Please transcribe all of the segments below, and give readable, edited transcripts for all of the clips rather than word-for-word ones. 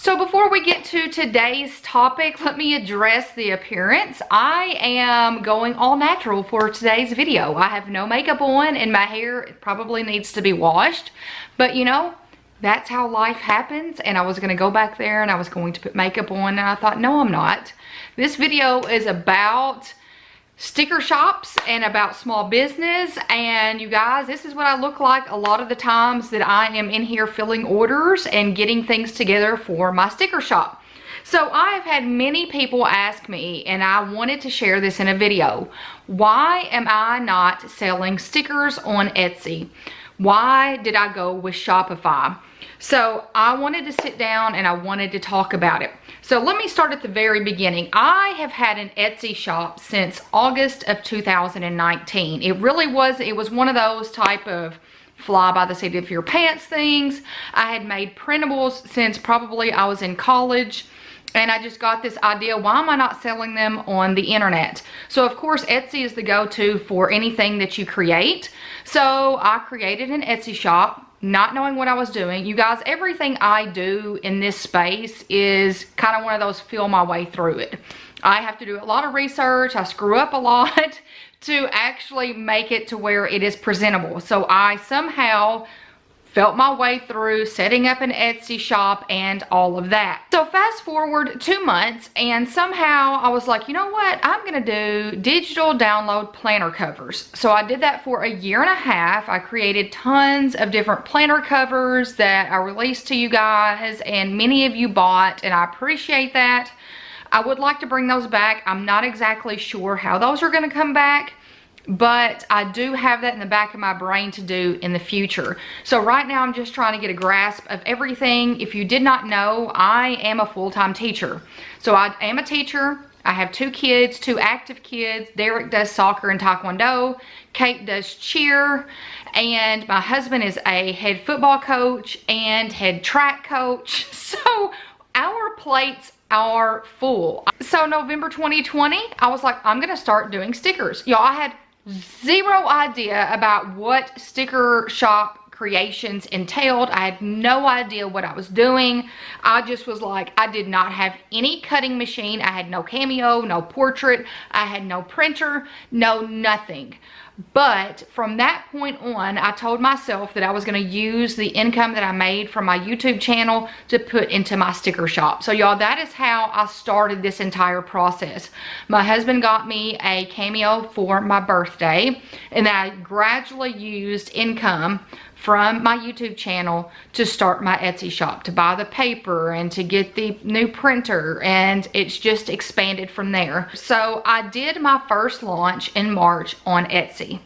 So before we get to today's topic, let me address the appearance. I am going all natural for today's video. I have no makeup on and my hair probably needs to be washed, but you know, that's how life happens. And I was gonna go back there and I was going to put makeup on and I thought, no, I'm not. This video is about sticker shops and about small business, and you guys, this is what I look like a lot of the times that I am in here filling orders and getting things together for my sticker shop. So I have had many people ask me, and I wanted to share this in a video, why am I not selling stickers on Etsy? Why did I go with Shopify? So I wanted to sit down and I wanted to talk about it. So let me start at the very beginning. I have had an Etsy shop since August of 2019. It was one of those type of fly by the seat of your pants things. I had made printables since probably I was in college. And I just got this idea, why am I not selling them on the internet? So of course, Etsy is the go-to for anything that you create. So I created an Etsy shop, not knowing what I was doing. You guys, everything I do in this space is kind of one of those feel my way through it. I have to do a lot of research. I screw up a lot to actually make it to where it is presentable. So I somehow felt my way through setting up an Etsy shop and all of that. So fast forward 2 months and somehow I was like, you know what? I'm gonna do digital download planner covers. So I did that for a year and a half. I created tons of different planner covers that I released to you guys, and many of you bought, and I appreciate that. I would like to bring those back. I'm not exactly sure how those are gonna come back, but I do have that in the back of my brain to do in the future. So right now I'm just trying to get a grasp of everything. If you did not know, I am a full-time teacher. So I am a teacher. I have 2 kids, 2 active kids. Derek does soccer and taekwondo. Kate does cheer. And my husband is a head football coach and head track coach. So our plates are full. So November 2020, I was like, I'm gonna start doing stickers. Y'all, I had zero idea about what sticker shop creations entailed. I had no idea what I was doing. I just was like, I did not have any cutting machine. I had no Cameo, no Portrait. I had no printer, no nothing. But from that point on, I told myself that I was going to use the income that I made from my YouTube channel to put into my sticker shop. So y'all, that is how I started this entire process. My husband got me a Cameo for my birthday, and I gradually used income from my YouTube channel to start my Etsy shop, to buy the paper and to get the new printer, and it's just expanded from there. So I did my first launch in March on Etsy.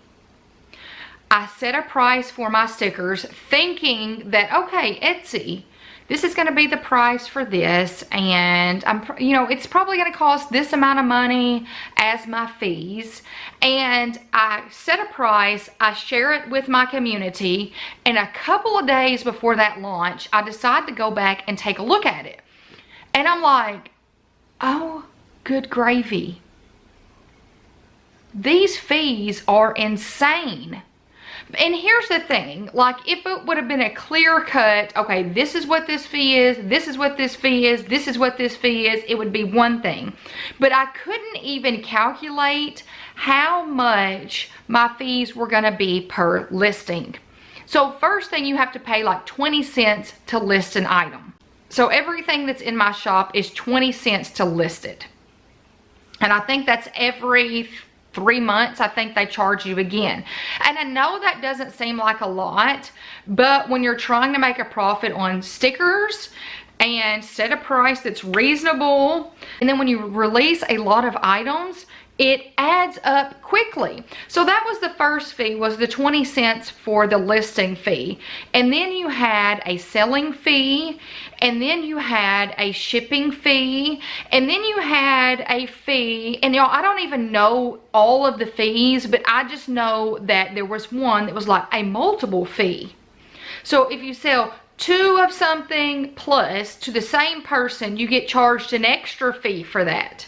I set a price for my stickers thinking that, okay, Etsy, this is gonna be the price for this, and it's probably gonna cost this amount of money as my fees. And I set a price, I share it with my community, and a couple of days before that launch, I decide to go back and take a look at it. And I'm like, oh, good gravy. These fees are insane. And here's the thing, like if it would have been a clear cut, okay, this is what this fee is, this is what this fee is, this is what this fee is, it would be one thing. But I couldn't even calculate how much my fees were gonna be per listing. So first thing, you have to pay like 20 cents to list an item. So everything that's in my shop is 20 cents to list it. And I think that's every 3 months, I think they charge you again. And I know that doesn't seem like a lot, but when you're trying to make a profit on stickers and set a price that's reasonable, and then when you release a lot of items, it adds up quickly. So that was the first fee, was the 20 cents for the listing fee. And then you had a selling fee, and then you had a shipping fee, and then you had a fee, and y'all, I don't even know all of the fees, but I just know that there was one that was like a multiple fee. So if you sell 2 of something plus to the same person, you get charged an extra fee for that.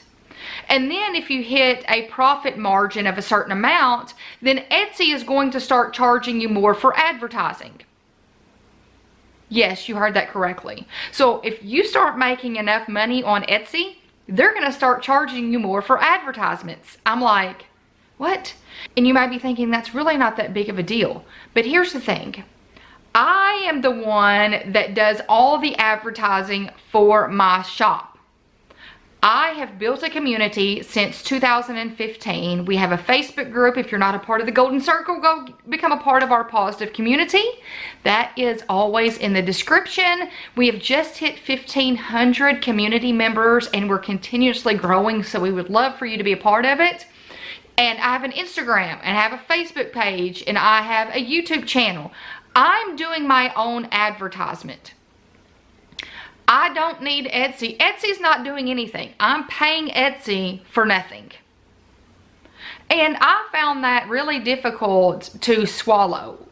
And then if you hit a profit margin of a certain amount, then Etsy is going to start charging you more for advertising. Yes, you heard that correctly. So if you start making enough money on Etsy, they're going to start charging you more for advertisements. I'm like, what? And you might be thinking that's really not that big of a deal. But here's the thing. I am the one that does all the advertising for my shop. I have built a community since 2015. We have a Facebook group. If you're not a part of the Golden Circle, go become a part of our positive community. That is always in the description. We have just hit 1,500 community members and we're continuously growing, so we would love for you to be a part of it. And I have an Instagram and I have a Facebook page and I have a YouTube channel. I'm doing my own advertisement. I don't need Etsy. Etsy's not doing anything. I'm paying Etsy for nothing. And I found that really difficult to swallow.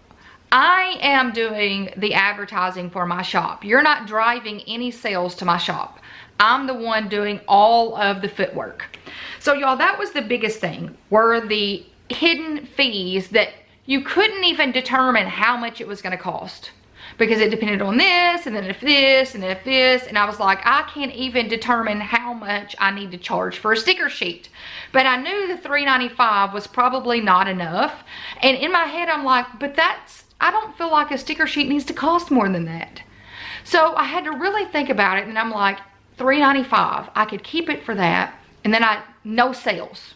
I am doing the advertising for my shop. You're not driving any sales to my shop. I'm the one doing all of the footwork. So y'all, that was the biggest thing, were the hidden fees that you couldn't even determine how much it was going to cost. Because it depended on this, and then if this, and then if this, and I was like, I can't even determine how much I need to charge for a sticker sheet. But I knew the $3.95 was probably not enough, and in my head I'm like, but I don't feel like a sticker sheet needs to cost more than that. So I had to really think about it, and I'm like, $3.95, I could keep it for that, and then no sales.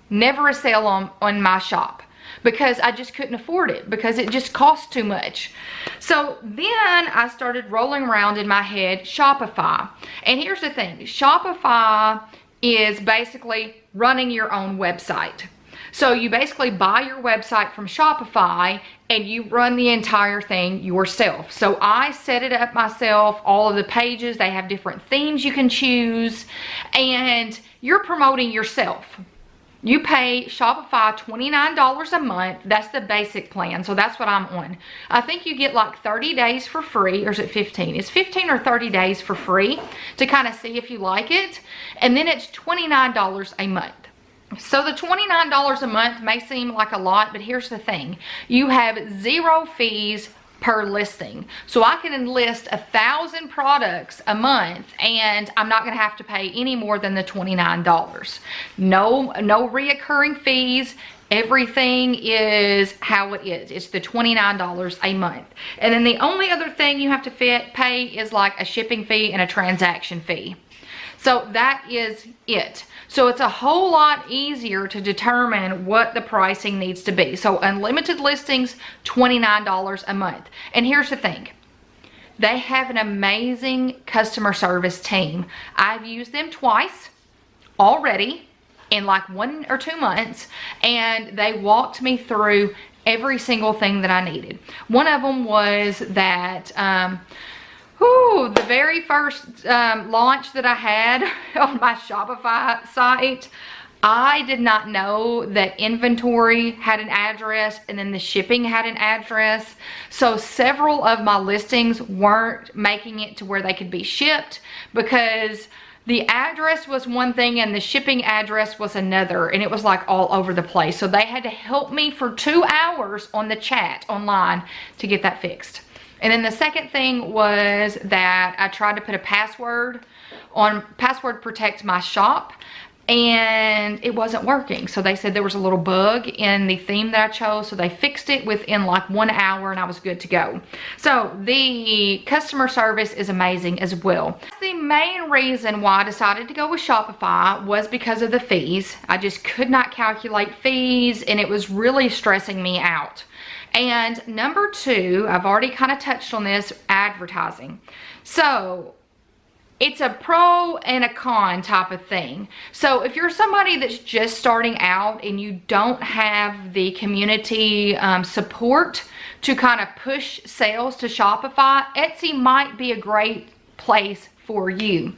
Never a sale on my shop. Because I just couldn't afford it, because it just cost too much. So then I started rolling around in my head Shopify. And here's the thing, Shopify is basically running your own website. So you basically buy your website from Shopify and you run the entire thing yourself. So I set it up myself, all of the pages, they have different themes you can choose, and you're promoting yourself. You pay Shopify $29 a month. That's the basic plan. So that's what I'm on. I think you get like 30 days for free, or is it 15? It's 15 or 30 days for free to kind of see if you like it. And then it's $29 a month. So the $29 a month may seem like a lot, but here's the thing. You have 0 fees per listing. So I can enlist 1,000 products a month and I'm not going to have to pay any more than the $29. No reoccurring fees. Everything is how it is. It's the $29 a month. And then the only other thing you have to pay is like a shipping fee and a transaction fee. So that is it. So it's a whole lot easier to determine what the pricing needs to be. So unlimited listings, $29 a month. And here's the thing. They have an amazing customer service team. I've used them twice already in like 1 or 2 months, and they walked me through every single thing that I needed. One of them was that the very first launch that I had on my Shopify site, I did not know that inventory had an address and then the shipping had an address. So several of my listings weren't making it to where they could be shipped because the address was one thing and the shipping address was another, and it was like all over the place. So they had to help me for 2 hours on the chat online to get that fixed. And then the second thing was that I tried to put a password protect my shop, and it wasn't working. So they said there was a little bug in the theme that I chose, so they fixed it within like 1 hour and I was good to go. So the customer service is amazing as well. The main reason why I decided to go with Shopify was because of the fees. I just could not calculate fees and it was really stressing me out. And number 2, I've already kind of touched on this, advertising. So it's a pro and a con type of thing. So if you're somebody that's just starting out and you don't have the community support to kind of push sales to Shopify, Etsy might be a great place for you.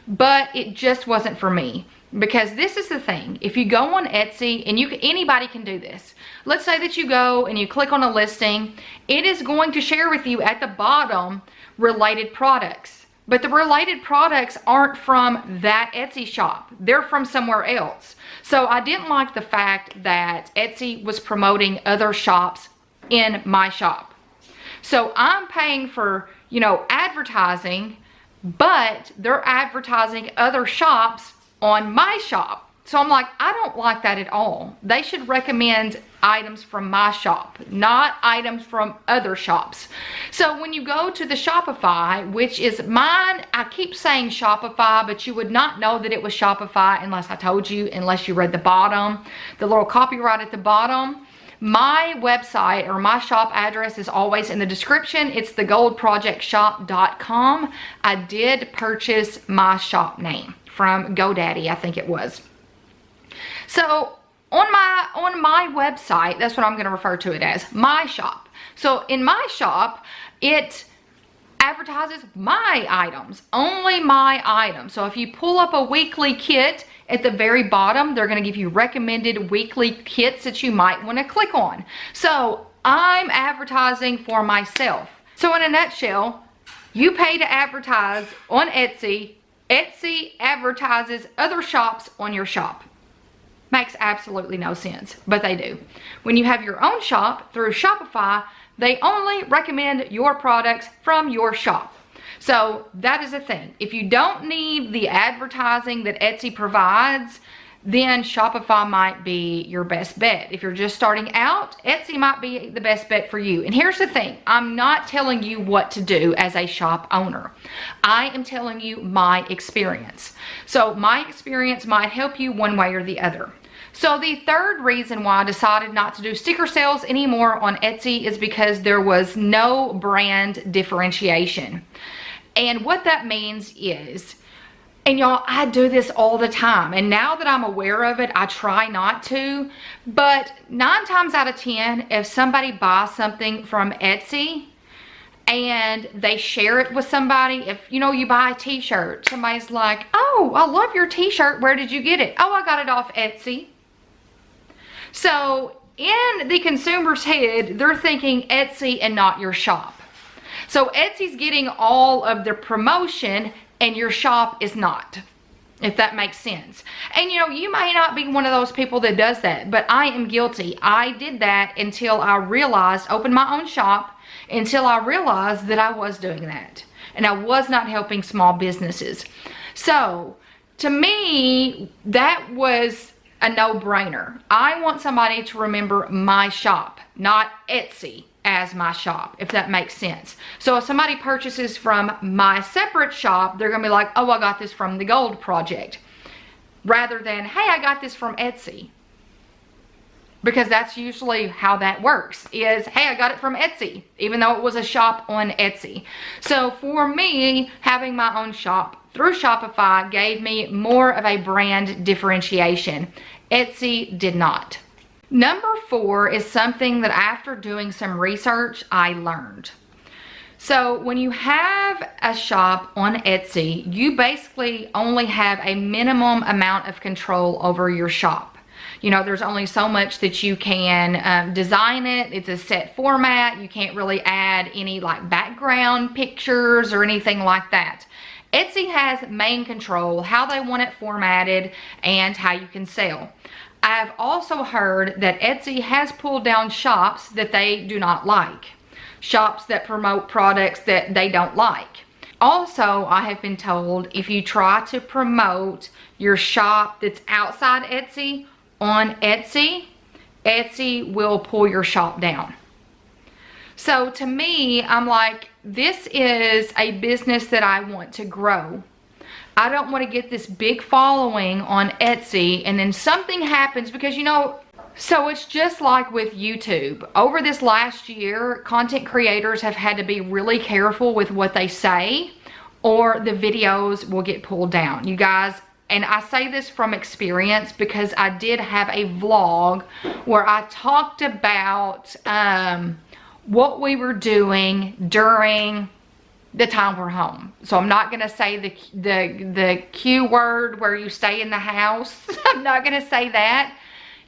But it just wasn't for me. Because this is the thing, if you go on Etsy, and anybody can do this. Let's say that you go and you click on a listing, it is going to share with you at the bottom related products. But the related products aren't from that Etsy shop. They're from somewhere else. So I didn't like the fact that Etsy was promoting other shops in my shop. So I'm paying for, you know, advertising, but they're advertising other shops on my shop. So I'm like, I don't like that at all. They should recommend items from my shop, not items from other shops. So when you go to the Shopify, which is mine, I keep saying Shopify, but you would not know that it was Shopify unless I told you, unless you read the bottom, the little copyright at the bottom. My website or my shop address is always in the description. It's thegouldprojectshop.com. I did purchase my shop name from GoDaddy, I think it was. So on my website, that's what I'm going to refer to it as, my shop. So in my shop, it advertises my items, only my items. So if you pull up a weekly kit, at the very bottom, they're going to give you recommended weekly kits that you might want to click on. So I'm advertising for myself. So in a nutshell, you pay to advertise on Etsy. Etsy advertises other shops on your shop. Makes absolutely no sense, but they do. When you have your own shop through Shopify, they only recommend your products from your shop. So that is a thing. If you don't need the advertising that Etsy provides, then Shopify might be your best bet. If you're just starting out, Etsy might be the best bet for you. And here's the thing, I'm not telling you what to do as a shop owner. I am telling you my experience. So my experience might help you one way or the other. So the third reason why I decided not to do sticker sales anymore on Etsy is because there was no brand differentiation. And what that means is, and y'all, I do this all the time, and now that I'm aware of it, I try not to, but 9 times out of 10, if somebody buys something from Etsy and they share it with somebody, if you know, you buy a t-shirt, somebody's like, oh, I love your t-shirt, where did you get it? Oh, I got it off Etsy. So in the consumer's head, they're thinking Etsy and not your shop. So Etsy's getting all of the promotion and your shop is not, if that makes sense. And you know, you may not be one of those people that does that, but I am guilty. I did that until I realized, opened my own shop, until I realized that I was doing that. And I was not helping small businesses. So to me, that was a no-brainer. I want somebody to remember my shop, not Etsy as my shop, if that makes sense. So if somebody purchases from my separate shop, they're gonna be like, oh, I got this from the Gold Project, rather than, hey, I got this from Etsy. Because that's usually how that works, is, hey, I got it from Etsy, even though it was a shop on Etsy. So for me, having my own shop through Shopify gave me more of a brand differentiation. Etsy did not. Number 4 is something that after doing some research, I learned. So when you have a shop on Etsy, you basically only have a minimum amount of control over your shop. You know, there's only so much that you can design it. It's a set format. You can't really add any like background pictures or anything like that. Etsy has main control, how they want it formatted and how you can sell. I've also heard that Etsy has pulled down shops that they do not like. Shops that promote products that they don't like. Also, I have been told if you try to promote your shop that's outside Etsy on Etsy, Etsy will pull your shop down. So to me, I'm like, this is a business that I want to grow. I don't want to get this big following on Etsy and then something happens because, you know, so it's just like with YouTube. Over this last year, content creators have had to be really careful with what they say or the videos will get pulled down. You guys, and I say this from experience because I did have a vlog where I talked about what we were doing during the time we're home. So I'm not gonna say the Q word where you stay in the house. I'm not gonna say that.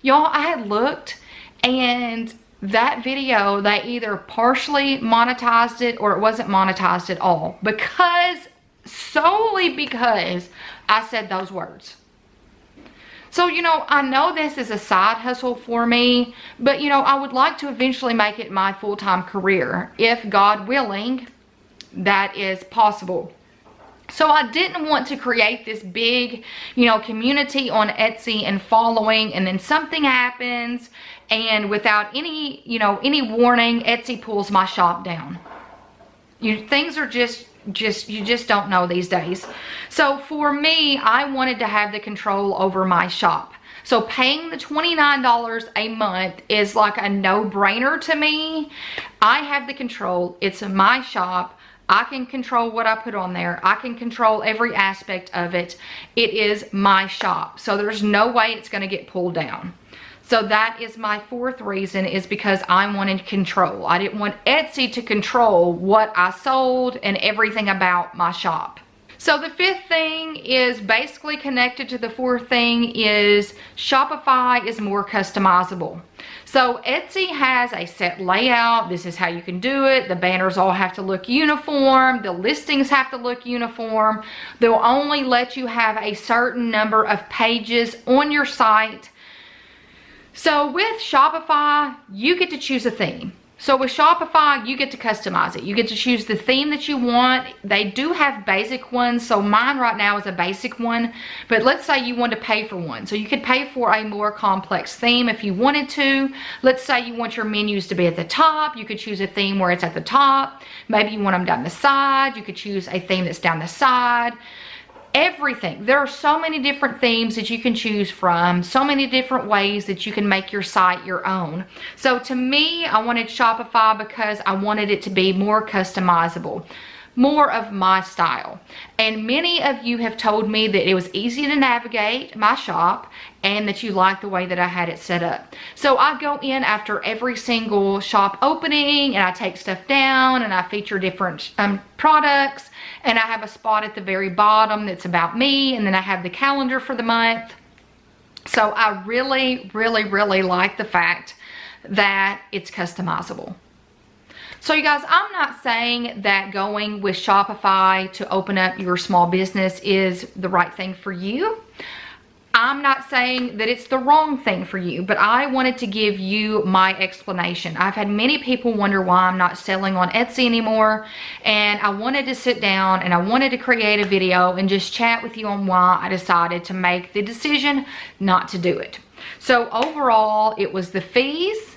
Y'all, I had looked and that video, they either partially monetized it or it wasn't monetized at all solely because I said those words. So, you know, I know this is a side hustle for me, but, you know, I would like to eventually make it my full-time career. If God willing, that is possible. So I didn't want to create this big, you know, community on Etsy and following, and then something happens, and without any, you know, any warning, Etsy pulls my shop down. Things are just you just don't know these days. So for me, I wanted to have the control over my shop. So paying the $29 a month is like a no-brainer to me. I have the control. It's my shop. I can control what I put on there. I can control every aspect of it. It is my shop. So there's no way it's going to get pulled down. So that is my fourth reason, is because I wanted control. I didn't want Etsy to control what I sold and everything about my shop. So the fifth thing is basically connected to the fourth thing, is Shopify is more customizable. So Etsy has a set layout. This is how you can do it. The banners all have to look uniform. The listings have to look uniform. They'll only let you have a certain number of pages on your site. So with Shopify, you get to choose a theme. So with Shopify, you get to customize it. You get to choose the theme that you want. They do have basic ones. So mine right now is a basic one. But let's say you want to pay for one. So you could pay for a more complex theme if you wanted to. Let's say you want your menus to be at the top. You could choose a theme where it's at the top. Maybe you want them down the side. You could choose a theme that's down the side. Everything. There are so many different themes that you can choose from, so many different ways that you can make your site your own. So to me, I wanted Shopify because I wanted it to be more customizable, more of my style. And many of you have told me that it was easy to navigate my shop and that you like the way that I had it set up. So I go in after every single shop opening and I take stuff down and I feature different products, and I have a spot at the very bottom that's about me, and then I have the calendar for the month. So I really, really, really like the fact that it's customizable. So you guys, I'm not saying that going with Shopify to open up your small business is the right thing for you. I'm not saying that it's the wrong thing for you, but I wanted to give you my explanation. I've had many people wonder why I'm not selling on Etsy anymore, and I wanted to sit down and I wanted to create a video and just chat with you on why I decided to make the decision not to do it. So overall, it was the fees.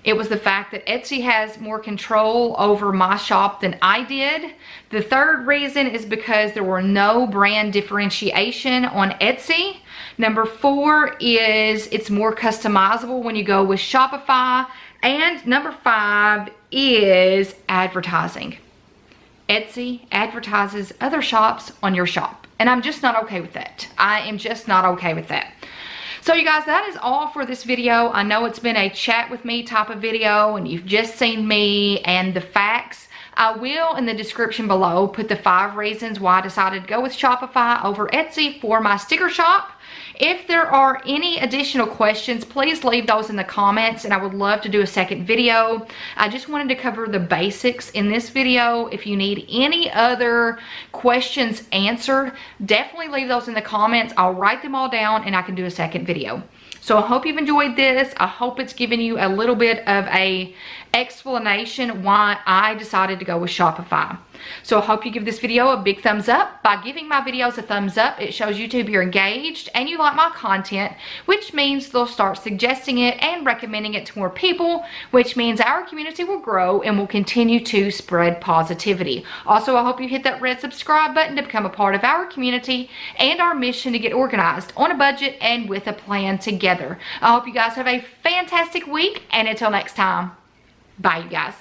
It was the fact that Etsy has more control over my shop than I did. The third reason is because there were no brand differentiation on Etsy. Number 4 is it's more customizable when you go with Shopify. And number 5 is advertising. Etsy advertises other shops on your shop, and I'm just not okay with that. I am just not okay with that. So you guys, that is all for this video. I know it's been a chat with me type of video, and you've just seen me and the facts. I will, in the description below, put the 5 reasons why I decided to go with Shopify over Etsy for my sticker shop. If there are any additional questions, please leave those in the comments, and I would love to do a second video. I just wanted to cover the basics in this video. If you need any other questions answered, definitely leave those in the comments. I'll write them all down and I can do a second video. So I hope you've enjoyed this. I hope it's given you a little bit of a explanation why I decided to go with Shopify. So I hope you give this video a big thumbs up. By giving my videos a thumbs up, it shows YouTube you're engaged and you like my content, which means they'll start suggesting it and recommending it to more people, which means our community will grow and will continue to spread positivity. Also, I hope you hit that red subscribe button to become a part of our community and our mission to get organized on a budget and with a plan together. I hope you guys have a fantastic week, and until next time, bye you guys.